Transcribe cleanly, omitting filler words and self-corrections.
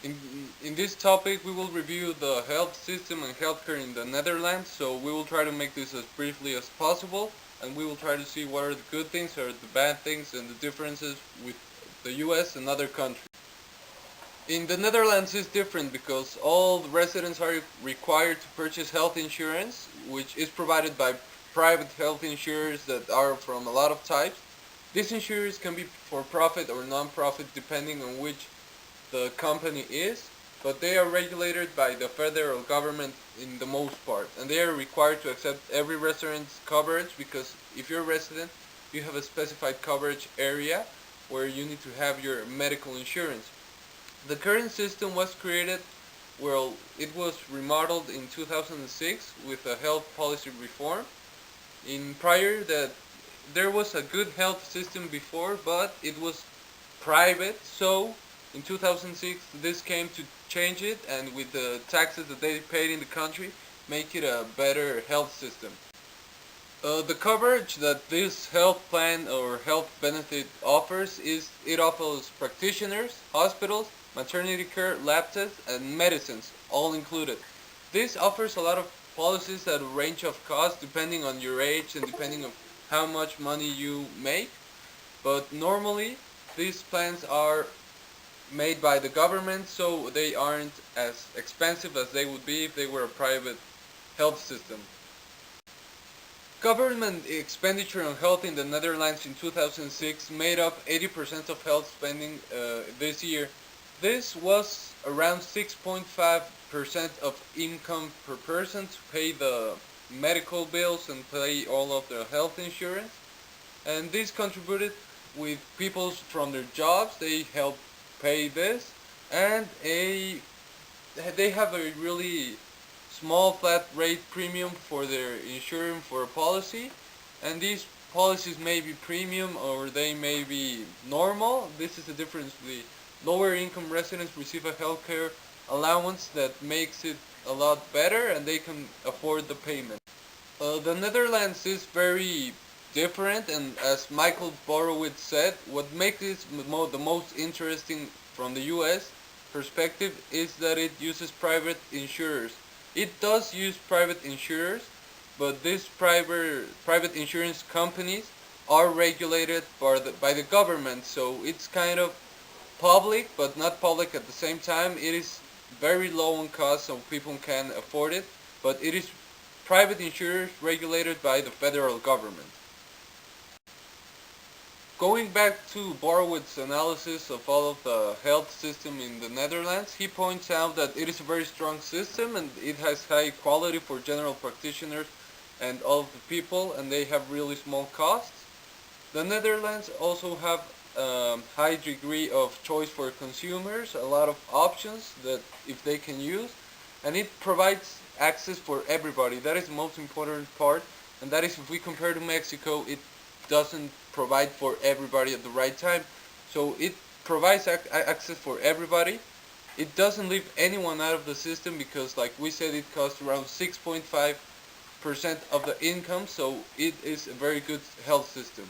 In, in this topic, we will review the health system and healthcare in the Netherlands. So we will try to make this as briefly as possible, and we will try to see what are the good things, or the bad things, and the differences with the U.S. and other countries. In the Netherlands, it's different because all the residents are required to purchase health insurance, which is provided by private health insurers that are from a lot of types. These insurers can be for profit or non-profit depending on which the company is, but they are regulated by the federal government in the most part, and they are required to accept every resident's coverage because if you're a resident, you have a specified coverage area where you need to have your medical insurance. The current system was created, well, it was remodeled in 2006 with a health policy reform. In prior that there was a good health system before, but it was private. So in 2006, this came to change it, and with the taxes that they paid in the country, make it a better health system. The coverage that this health plan or health benefit offers is it offers practitioners, hospitals, maternity care, lab tests, and medicines, all included. This offers a lot of policies at a range of cost depending on your age and depending on how much money you make. But normally, these plans are made by the government, so they aren't as expensive as they would be if they were a private health system. Government expenditure on health in the Netherlands in 2006 made up 80% of health spending this year. This was around 6.5% of income per person to pay the medical bills and pay all of the health insurance. And this contributed with people from their jobs. They help pay this, and they have a really small flat rate premium for their insurance for a policy, and these policies may be premium or they may be normal. This is the difference. The lower income residents receive a healthcare allowance that makes it a lot better and they can afford the payment. The Netherlands is very different, and as Michael Borowitz said, what makes it the most interesting from the US perspective is that it uses private insurers. It does use private insurers, but these private insurance companies are regulated by the government, so it's kind of public but not public at the same time. It is very low on cost, so people can afford it, but it is private insurers regulated by the federal government. Going back to Borowitz's analysis of all of the health system in the Netherlands, he points out that it is a very strong system and it has high quality for general practitioners and all of the people, and they have really small costs. The Netherlands also have a high degree of choice for consumers, a lot of options that if they can use, and it provides access for everybody. That is the most important part, and that is if we compare to Mexico, it doesn't provide for everybody at the right time. So it provides access for everybody. It doesn't leave anyone out of the system because, like we said, it costs around 6.5% of the income, so it is a very good health system.